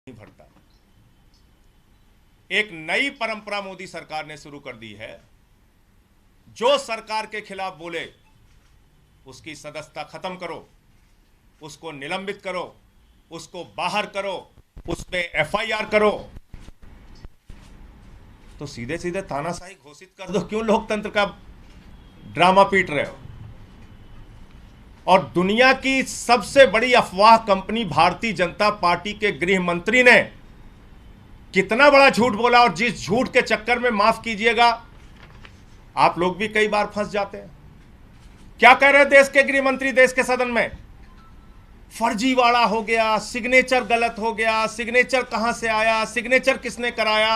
नहीं भरता। एक नई परंपरा मोदी सरकार ने शुरू कर दी है। जो सरकार के खिलाफ बोले उसकी सदस्यता खत्म करो, उसको निलंबित करो, उसको बाहर करो, उस पे एफआईआर करो। तो सीधे सीधे तानाशाही घोषित कर दो। क्यों लोकतंत्र का ड्रामा पीट रहे हो? और दुनिया की सबसे बड़ी अफवाह कंपनी भारतीय जनता पार्टी के गृह मंत्री ने कितना बड़ा झूठ बोला, और जिस झूठ के चक्कर में, माफ कीजिएगा, आप लोग भी कई बार फंस जाते हैं। क्या कह रहे देश के गृह मंत्री देश के सदन में? फर्जीवाड़ा हो गया, सिग्नेचर गलत हो गया, सिग्नेचर कहां से आया, सिग्नेचर किसने कराया।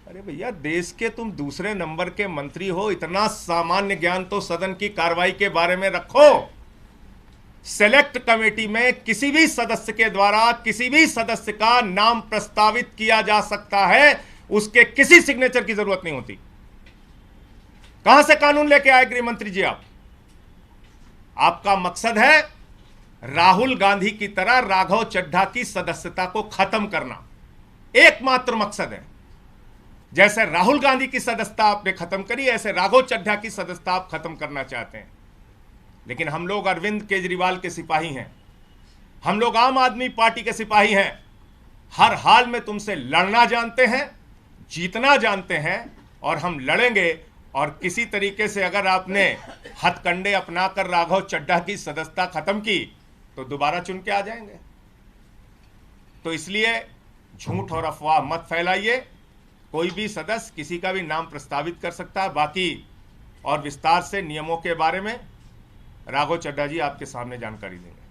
अरे भैया, देश के तुम दूसरे नंबर के मंत्री हो, इतना सामान्य ज्ञान तो सदन की कार्रवाई के बारे में रखो। सेलेक्ट कमेटी में किसी भी सदस्य के द्वारा किसी भी सदस्य का नाम प्रस्तावित किया जा सकता है, उसके किसी सिग्नेचर की जरूरत नहीं होती। कहां से कानून लेके आए गृह मंत्री जी आप? आपका मकसद है राहुल गांधी की तरह राघव चड्ढा की सदस्यता को खत्म करना। एकमात्र मकसद है। जैसे राहुल गांधी की सदस्यता आपने खत्म करी, ऐसे राघव चड्ढा की सदस्यता आप खत्म करना चाहते हैं। लेकिन हम लोग अरविंद केजरीवाल के सिपाही हैं, हम लोग आम आदमी पार्टी के सिपाही हैं। हर हाल में तुमसे लड़ना जानते हैं, जीतना जानते हैं, और हम लड़ेंगे। और किसी तरीके से अगर आपने हथकंडे अपनाकर राघव चड्ढा की सदस्यता खत्म की तो दोबारा चुन के आ जाएंगे। तो इसलिए झूठ और अफवाह मत फैलाइए। कोई भी सदस्य किसी का भी नाम प्रस्तावित कर सकता है। बाकी और विस्तार से नियमों के बारे में राघव चड्ढा जी आपके सामने जानकारी देंगे।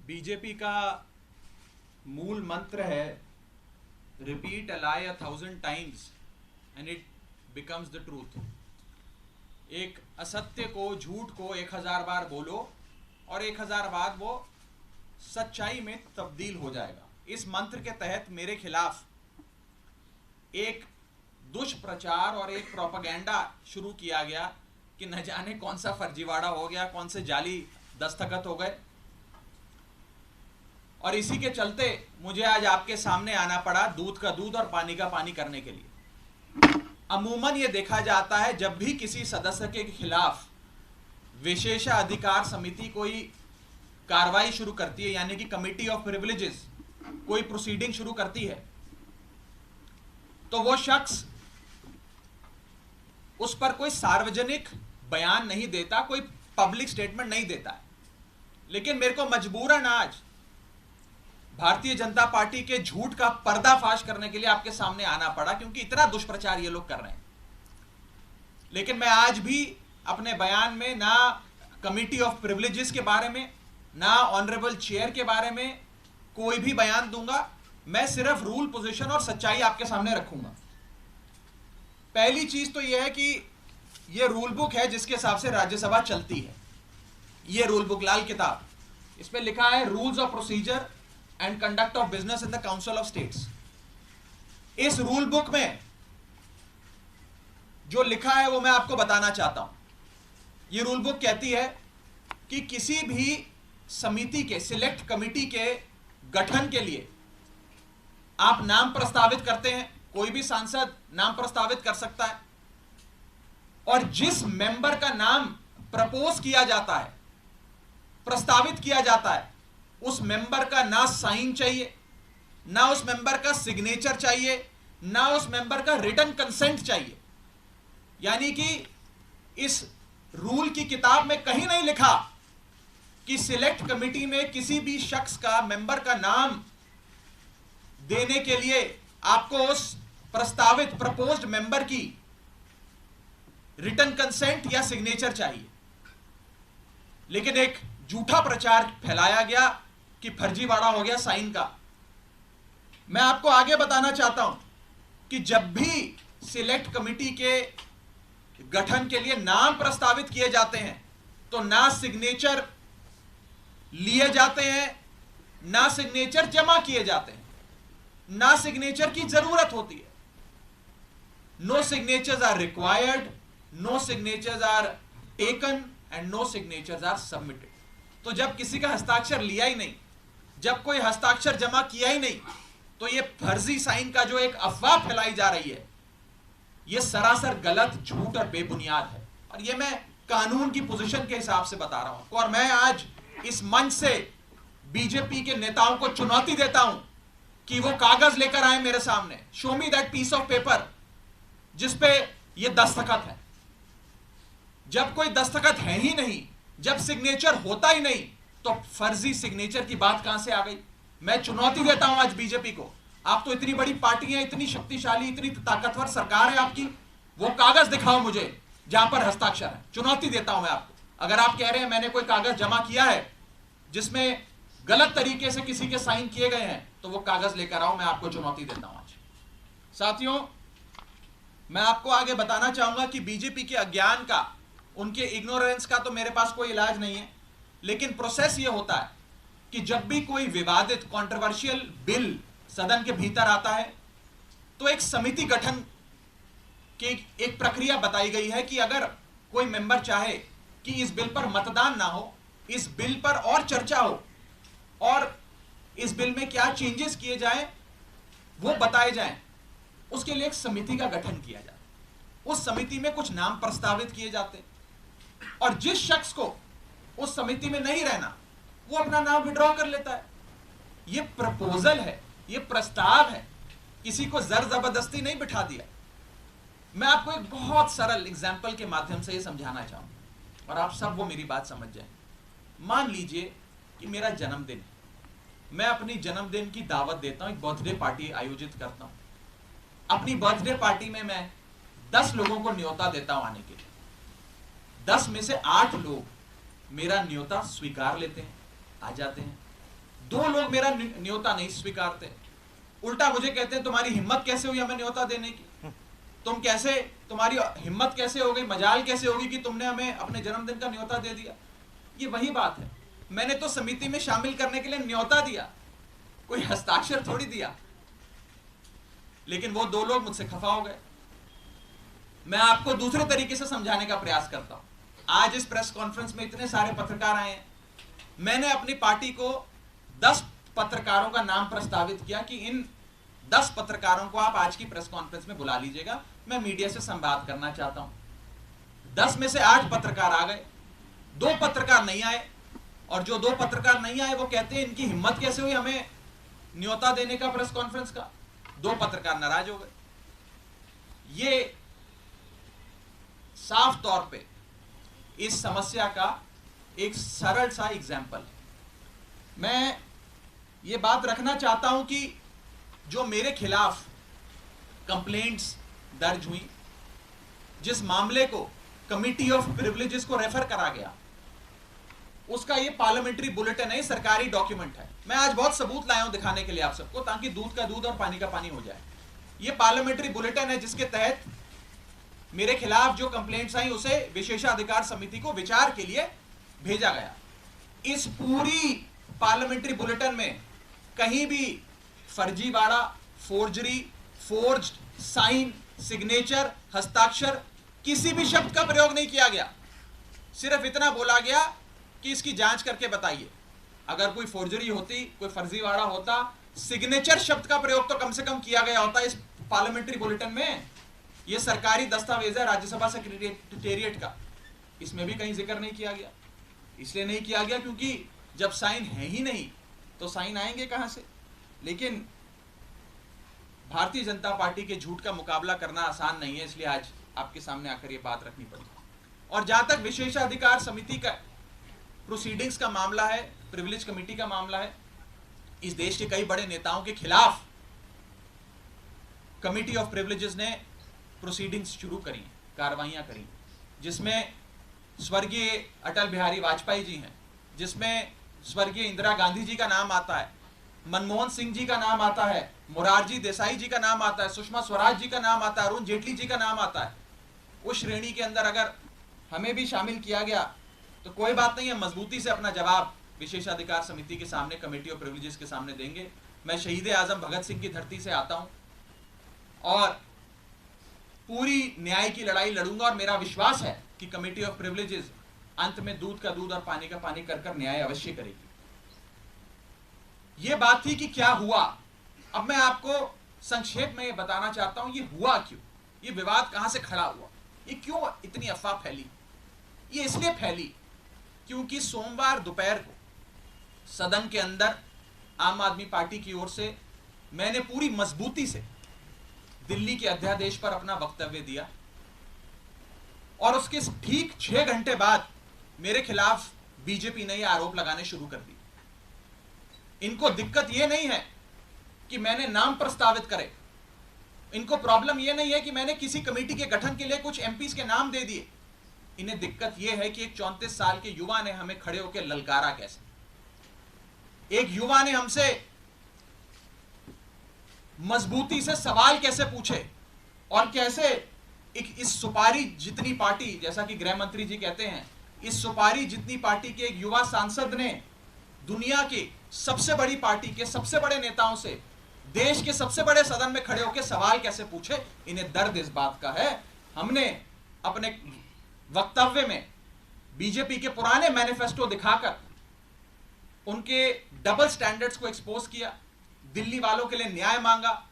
बीजेपी का मूल मंत्र है, repeat a lie 1000 times and it becomes the truth. एक असत्य को, झूठ को 1000 बार बोलो और 1000 बाद वो सच्चाई में तब्दील हो जाएगा। इस मंत्र के तहत मेरे खिलाफ एक दुष्प्रचार और एक प्रोपेगेंडा शुरू किया गया कि न जाने कौन सा फर्जीवाड़ा हो गया, कौन से जाली दस्तखत हो गए, और इसी के चलते मुझे आज आपके सामने आना पड़ा, दूध का दूध और पानी का पानी करने के लिए। अमूमन ये देखा जाता है जब भी किसी सदस्य के खिलाफ विशेषाधिकार समिति कोई कार्रवाई शुरू करती है, यानी कि कमिटी ऑफ प्रिविलेजेस कोई प्रोसीडिंग शुरू करती है, तो वो शख्स उस पर कोई सार्वजनिक बयान नहीं देता, कोई पब्लिक स्टेटमेंट नहीं देता है। लेकिन मेरे को मजबूरन आज भारतीय जनता पार्टी के झूठ का पर्दाफाश करने के लिए आपके सामने आना पड़ा, क्योंकि इतना दुष्प्रचार ये लोग कर रहे हैं। लेकिन मैं आज भी अपने बयान में ना कमिटी ऑफ प्रिविलेजेस के बारे में, ना ऑनरेबल चेयर के बारे में कोई भी बयान दूंगा। मैं सिर्फ रूल, पोजीशन और सच्चाई आपके सामने रखूंगा। पहली चीज तो यह है कि यह रूल बुक है जिसके हिसाब से राज्यसभा चलती है। यह रूल बुक, लाल किताब, इस पे लिखा है rules of procedure and conduct of business in the council of states. इस रूल बुक में जो लिखा है वो मैं आपको बताना चाहता हूं। ये रूल बुक कहती है कि किसी भी समिति के, सिलेक्ट कमिटी के गठन के लिए आप नाम प्रस्तावित करते हैं, कोई भी सांसद नाम प्रस्तावित कर सकता है, और जिस मेंबर का नाम प्रपोज किया जाता है, प्रस्तावित किया जाता है, उस मेंबर का ना साइन चाहिए, ना उस मेंबर का सिग्नेचर चाहिए, ना उस मेंबर का रिटन कंसेंट चाहिए। यानी कि इस रूल की किताब में कहीं नहीं लिखा कि सिलेक्ट कमिटी में किसी भी शख्स का, मेंबर का नाम देने के लिए आपको उस प्रस्तावित, प्रपोज्ड मेंबर की रिटन कंसेंट या सिग्नेचर चाहिए। लेकिन एक झूठा प्रचार फैलाया गया कि फर्जीवाड़ा हो गया साइन का। मैं आपको आगे बताना चाहता हूं कि जब भी सिलेक्ट कमिटी के गठन के लिए नाम प्रस्तावित किए जाते हैं तो ना सिग्नेचर लिए जाते हैं, ना सिग्नेचर जमा किए जाते हैं, ना सिग्नेचर की जरूरत होती है। No signatures are required, no signatures are taken and no signatures are submitted. तो जब किसी का हस्ताक्षर लिया ही नहीं, जब कोई हस्ताक्षर जमा किया ही नहीं, तो ये फर्जी साइन का जो एक अफवाह फैलाई जा रही है, ये सरासर गलत, झूठ और बेबुनियाद है। और ये मैं कानून की पोजीशन के हिसाब से बता रहा हूं आपको। और मैं आज इस मंच से बीजेपी के नेताओं को चुनौती देता हूं कि वो कागज लेकर आए मेरे सामने, show me that piece of paper जिसपे ये दस्तखत है। जब कोई दस्तखत है ही नहीं, जब सिग्नेचर होता ही नहीं, तो फर्जी सिग्नेचर की बात कहां से आ गई? मैं चुनौती देता हूं आज बीजेपी को, आप तो इतनी बड़ी पार्टी है, इतनी शक्तिशाली, इतनी ताकतवर सरकार है आपकी, वो कागज दिखाओ मुझे जहां पर हस्ताक्षर है। चुनौती देता हूं मैं आपको। अगर आप कह रहे हैं मैंने कोई कागज जमा किया है जिसमें गलत तरीके से किसी के साइन किए गए हैं, तो वो कागज लेकर आओ, मैं आपको चुनौती देता हूं आज। साथियों, मैं आपको आगे बताना चाहूंगा कि बीजेपी के अज्ञान का, उनके इग्नोरेंस का तो मेरे पास कोई इलाज नहीं है, लेकिन प्रोसेस ये होता है कि जब भी कोई विवादित कंट्रोवर्शियल बिल सदन के भीतर आता है, तो एक समिति गठन की एक प्रक्रिया बताई गई है कि अगर कोई मेंबर चाहे कि इस बिल पर मतदान ना हो, इस बिल पर और चर्चा हो और इस बिल में क्या चेंजेस किए जाएं वो बताए जाएं, उसके लिए एक समिति का गठन किया जाता है। उस समिति में कुछ नाम प्रस्तावित किए जाते हैं और जिस शख्स को उस समिति में नहीं रहना, वो अपना नाम विड्रॉ कर लेता है। ये प्रपोजल है, ये प्रस्ताव है, किसी को जर जबरदस्ती नहीं बिठा दिया। मैं आपको एक बहुत सरल एग्जाम्पल के माध्यम से ये समझाना चाहूंगा और आप सब वो मेरी बात समझ जाएं। मान लीजिए कि मेरा जन्मदिन है, मैं अपनी जन्मदिन की दावत देता हूं, एक बर्थडे पार्टी आयोजित करता हूं। अपनी बर्थडे पार्टी में मैं 10 लोगों को न्योता देता हूं आने के लिए। 10 में से 8 लोग मेरा न्योता स्वीकार लेते हैं, आ जाते हैं। 2 लोग मेरा न्योता नहीं स्वीकारते, उल्टा मुझे कहते हैं तुम्हारी हिम्मत कैसे हुई हमें न्योता देने की, तुम्हारी हिम्मत कैसे हो गई, मजाल कैसे होगी कि तुमने हमें अपने जन्मदिन का न्योता दे दिया। ये वही बात है, मैंने तो समिति में शामिल करने के लिए न्योता दिया, कोई हस्ताक्षर थोड़ी दिया। लेकिन वो 2 लोग मुझसे खफा हो गए। मैं आपको दूसरे तरीके से समझाने का प्रयास करता हूं। आज इस प्रेस कॉन्फ्रेंस में इतने सारे पत्रकार आए हैं, मैंने अपनी पार्टी को 10 पत्रकारों का नाम प्रस्तावित किया कि इन 10 पत्रकारों को आप आज की प्रेस कॉन्फ्रेंस में बुला लीजिएगा, मैं मीडिया से संवाद करना चाहता हूं। 10 में से 8 पत्रकार आ गए, 2 पत्रकार नहीं आए, और जो 2 पत्रकार नहीं आए वो कहते हैं इनकी हिम्मत कैसे हुई हमें न्योता देने का प्रेस कॉन्फ्रेंस का। 2 पत्रकार नाराज हो गए। ये साफ तौर पे इस समस्या का एक सरल सा एग्जाम्पल है। मैं ये बात रखना चाहता हूं कि जो मेरे खिलाफ कंप्लेंट्स दर्ज हुई, जिस मामले को कमिटी ऑफ प्रिविलेजेस को रेफर करा गया, उसका ये पार्लियामेंट्री बुलेटिन है, सरकारी डॉक्यूमेंट है। मैं आज बहुत सबूत लाया हूं दिखाने के लिए आप सबको, ताकि दूध का दूध और पानी का पानी हो जाए। ये पार्लियामेंट्री बुलेटिन है जिसके तहत मेरे खिलाफ जो कंप्लेंट्स आई उसे विशेषाधिकार समिति को विचार के लिए भेजा गया। इस पूरी पार्लियामेंट्री बुलेटिन में कहीं भी फर्जीवाड़ा, फोर्जरी, फोर्ज्ड साइन, सिग्नेचर, हस्ताक्षर, किसी भी शब्द का प्रयोग नहीं किया गया। सिर्फ इतना बोला गया कि इसकी जांच करके बताइए। अगर कोई फोर्जरी होती, कोई फर्जीवाड़ा होता, सिग्नेचर शब्द का प्रयोग तो कम से कम किया गया होता इस पार्लियामेंट्री बुलेटिन में। यह सरकारी दस्तावेज है राज्यसभा सेक्रेटेरिएट का, इसमें भी कहीं जिक्र नहीं किया गया। इसलिए नहीं किया गया क्योंकि जब साइन है ही नहीं तो साइन आएंगे कहां से। लेकिन भारतीय जनता पार्टी के झूठ का मुकाबला करना आसान नहीं है, इसलिए आज आपके सामने आकर यह बात रखनी पड़ी। और जहां तक विशेषाधिकार समिति का प्रोसीडिंग्स का मामला है, प्रिविलेज कमेटी का मामला है, इस देश के कई बड़े नेताओं के खिलाफ कमिटी ऑफ प्रिविलेजेस ने प्रोसीडिंग्स शुरू करी, कार्रवाइयां करी, जिसमें स्वर्गीय अटल बिहारी वाजपेयी जी हैं, जिसमें स्वर्गीय इंदिरा गांधी जी का नाम आता है, मनमोहन सिंह जी का नाम आता है, मोरारजी देसाई जी का नाम आता है, सुषमा स्वराज जी का नाम आता है, अरुण जेटली जी का नाम आता है। उस श्रेणी के अंदर अगर हमें भी शामिल किया गया तो कोई बात नहीं है, मजबूती से अपना जवाब विशेषाधिकार समिति के सामने, कमेटी ऑफ प्रिविलेजेस के सामने देंगे। मैं शहीद आजम भगत सिंह की धरती से आता हूं और पूरी न्याय की लड़ाई लड़ूंगा और मेरा विश्वास है कि कमेटी ऑफ प्रिविलेजेस अंत में दूध का दूध और पानी का पानी कर कर न्याय अवश्य करेगी। यह बात थी कि क्या हुआ। अब मैं आपको संक्षेप में यह बताना चाहता हूं ये हुआ क्यों, ये विवाद कहां से खड़ा हुआ, ये क्यों इतनी अफवाह फैली। ये इसलिए फैली क्योंकि सोमवार दोपहर को सदन के अंदर आम आदमी पार्टी की ओर से मैंने पूरी मजबूती से दिल्ली के अध्यादेश पर अपना वक्तव्य दिया और उसके ठीक 6 घंटे बाद मेरे खिलाफ बीजेपी ने यह आरोप लगाने शुरू कर दिए। इनको दिक्कत यह नहीं है कि मैंने नाम प्रस्तावित करे, इनको प्रॉब्लम यह नहीं है कि मैंने किसी कमेटी के गठन के लिए कुछ एमपीज के नाम दे दिए। इन्हें दिक्कत यह है कि एक 34 साल के युवा ने हमें खड़े होकर ललकारा कैसे, एक युवा ने हमसे मजबूती से सवाल कैसे पूछे और कैसे इस सुपारी जितनी पार्टी, जैसा कि गृह मंत्री जी कहते हैं, इस सुपारी जितनी पार्टी के एक युवा सांसद ने दुनिया की सबसे बड़ी पार्टी के सबसे बड़े नेताओं से देश के सबसे बड़े सदन में खड़े होकर सवाल कैसे पूछे। इन्हें दर्द इस बात का है। हमने अपने वक्तव्य में बीजेपी के पुराने मैनिफेस्टो दिखाकर उनके डबल स्टैंडर्ड्स को एक्सपोज किया, दिल्ली वालों के लिए न्याय मांगा,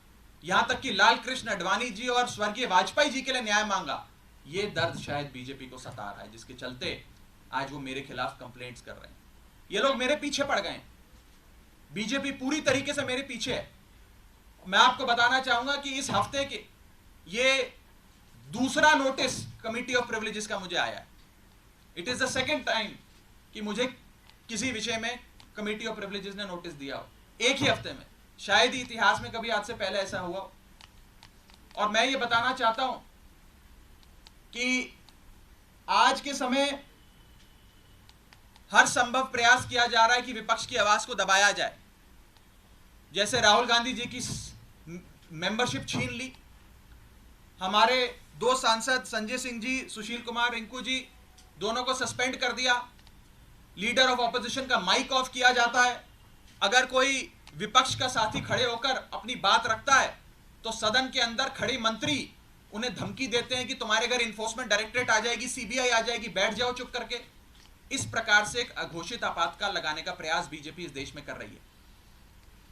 यहां तक कि लाल कृष्ण आडवाणी जी और स्वर्गीय वाजपेयी जी के लिए न्याय मांगा। यह दर्द शायद बीजेपी को सता रहा है, जिसके चलते आज वो मेरे खिलाफ कंप्लेंट्स कर रहे हैं। ये लोग मेरे पीछे पड़ गए, बीजेपी पूरी तरीके से मेरे पीछे है। मैं आपको बताना चाहूंगा कि इस हफ्ते के ये दूसरा नोटिस कमेटी ऑफ प्रिविलेजेस का मुझे आया है। It is the second time कि मुझे किसी विषय में कमेटी ऑफ प्रिविलेजेस ने नोटिस दिया हो एक ही हफ्ते में। शायद ही इतिहास में कभी आज से पहले ऐसा हुआ हो। और मैं ये बताना चाहता हूं कि आज के समय हर संभव प्रयास किया जा रहा है कि विपक्ष की आवाज को दबाया जाए। जैसे राहुल गांधी जी की मेंबरशिप छीन ली, हमारे 2 सांसद संजय सिंह जी, सुशील कुमार रिंकू जी, दोनों को सस्पेंड कर दिया, लीडर ऑफ ऑपोजिशन का माइक ऑफ किया जाता है। अगर कोई विपक्ष का साथी खड़े होकर अपनी बात रखता है तो सदन के अंदर खड़े मंत्री उन्हें धमकी देते हैं कि तुम्हारे घर इन्फोर्समेंट डायरेक्टरेट आ जाएगी, सीबीआई आ जाएगी, बैठ जाओ चुप करके। इस प्रकार से एक अघोषित आपातकाल लगाने का प्रयास बीजेपी इस देश में कर रही है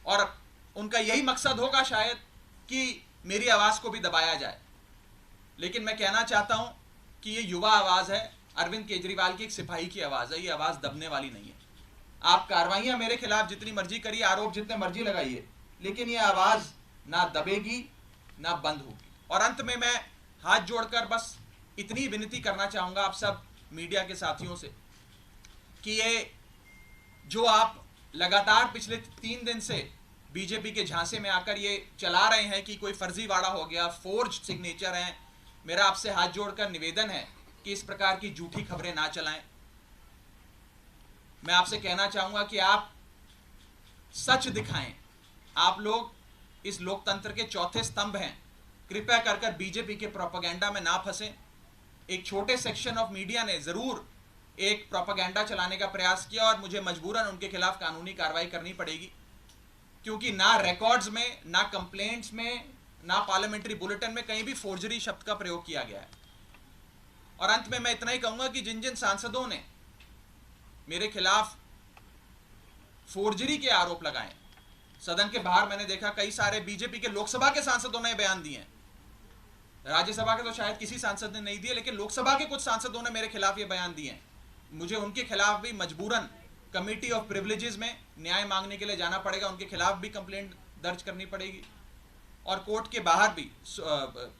और उनका यही मकसद होगा शायद कि मेरी आवाज को भी दबाया जाए। लेकिन मैं कहना चाहता हूं कि ये युवा आवाज है, अरविंद केजरीवाल की एक सिपाही की आवाज है, ये आवाज दबने वाली नहीं है। आप कार्रवाइयां मेरे खिलाफ जितनी मर्जी करिए, आरोप जितने मर्जी लगाइए, लेकिन ये आवाज ना दबेगी ना बंद होगी। और अंत में मैं हाथ जोड़कर बस इतनी विनती करना चाहूंगा आप सब मीडिया के साथियों से कि ये जो आप लगातार पिछले 3 दिन से बीजेपी के झांसे में आकर ये चला रहे हैं कि कोई फर्जीवाड़ा हो गया, फोर्ज सिग्नेचर हैं, मेरा आपसे हाथ जोड़कर निवेदन है कि इस प्रकार की झूठी खबरें ना चलाएं। मैं आपसे कहना चाहूंगा कि आप सच दिखाएं। आप लोग इस लोकतंत्र के चौथे स्तंभ हैं, कृपया कर बीजेपी के प्रोपेगेंडा में ना फंसें। एक छोटे सेक्शन ऑफ मीडिया ने जरूर एक प्रोपेगेंडा चलाने का प्रयास किया और मुझे मजबूरन उनके खिलाफ कानूनी कार्रवाई करनी पड़ेगी, क्योंकि ना रिकॉर्ड्स में, ना कंप्लेंट्स में, ना पार्लियामेंट्री बुलेटिन में कहीं भी फोर्जरी शब्द का प्रयोग किया गया है। और अंत में मैं इतना ही कहूंगा कि जिन जिन सांसदों ने मेरे खिलाफ फोर्जरी के आरोप लगाए, सदन के बाहर मैंने देखा कई सारे बीजेपी के लोकसभा के सांसदों ने बयान दिए, राज्यसभा के तो शायद किसी सांसद ने नहीं दिए, लेकिन लोकसभा के कुछ सांसदों ने मेरे खिलाफ ये बयान दिए। मुझे उनके खिलाफ भी मजबूरन कमेटी ऑफ प्रिविलेजेस में न्याय मांगने के लिए जाना पड़ेगा, उनके खिलाफ भी कंप्लेंट दर्ज करनी पड़ेगी और कोर्ट के बाहर भी,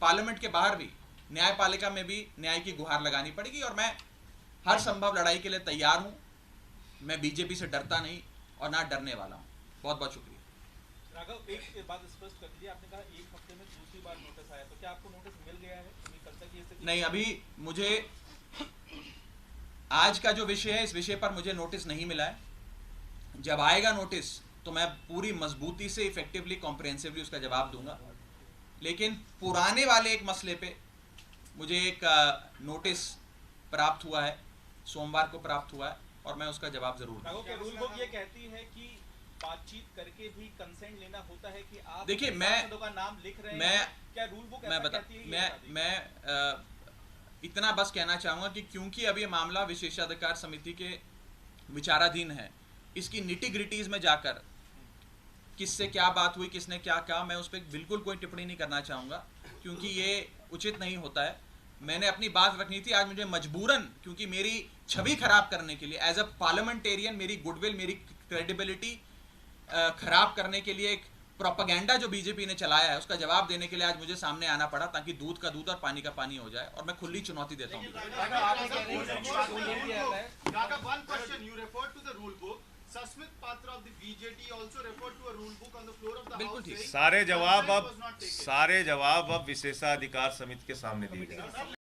पार्लियामेंट के बाहर भी, न्यायपालिका में भी न्याय की गुहार लगानी पड़ेगी। और मैं हर संभव लड़ाई के लिए तैयार हूं। मैं बीजेपी से डरता नहीं और ना डरने वाला हूं। बहुत बहुत शुक्रिया। राघव, एक बात स्पष्ट कर दीजिए, आपने कहा एक हफ्ते में दूसरी बार नोटिस आया, तो क्या आपको नोटिस मिल गया है? कल तक ये स्थिति नहीं, अभी मुझे आज का जो विषय है इस विषय पर मुझे नोटिस नहीं मिला है। जब आएगा नोटिस तो मैं पूरी मजबूती से, इफेक्टिवली, कॉम्प्रिहेंसिवली उसका जवाब दूंगा। लेकिन पुराने वाले एक मसले पे मुझे एक नोटिस प्राप्त हुआ है, सोमवार को प्राप्त हुआ है और मैं उसका जवाब जरूर दूंगा। रूल बुक ये कहती है कि बातचीत करके भी कंसेंट लेना होता है कि आप देखिए, सांसदों का नाम लिख रहे हैं, क्या रूल बुक ऐसा कहती है? इतना बस कहना चाहूँगा कि क्योंकि अभी ये मामला विशेषाधिकार समिति के विचाराधीन है, इसकी निटी ग्रिटीज़ में जाकर किससे क्या बात हुई, किसने क्या कहा, मैं उस पर बिल्कुल कोई टिप्पणी नहीं करना चाहूँगा, क्योंकि ये उचित नहीं होता है। मैंने अपनी बात रखनी थी, आज मुझे मजबूरन, क्योंकि मेरी छवि खराब करने के लिए, एज अ पार्लियामेंटेरियन मेरी गुडविल, मेरी क्रेडिबिलिटी खराब करने के लिए एक प्रोपेगेंडा जो बीजेपी ने चलाया है, उसका जवाब देने के लिए आज मुझे सामने आना पड़ा, ताकि दूध का दूध और पानी का पानी हो जाए। और मैं खुली चुनौती देता हूँ। Susmit Patra of the BJT also referred to a rule book on the floor of the बिल्कुल House ठीक। saying सारे that जवाब was अब not taken. सारे जवाब अब विशेषाधिकार समिति के सामने दिए जाएंगे।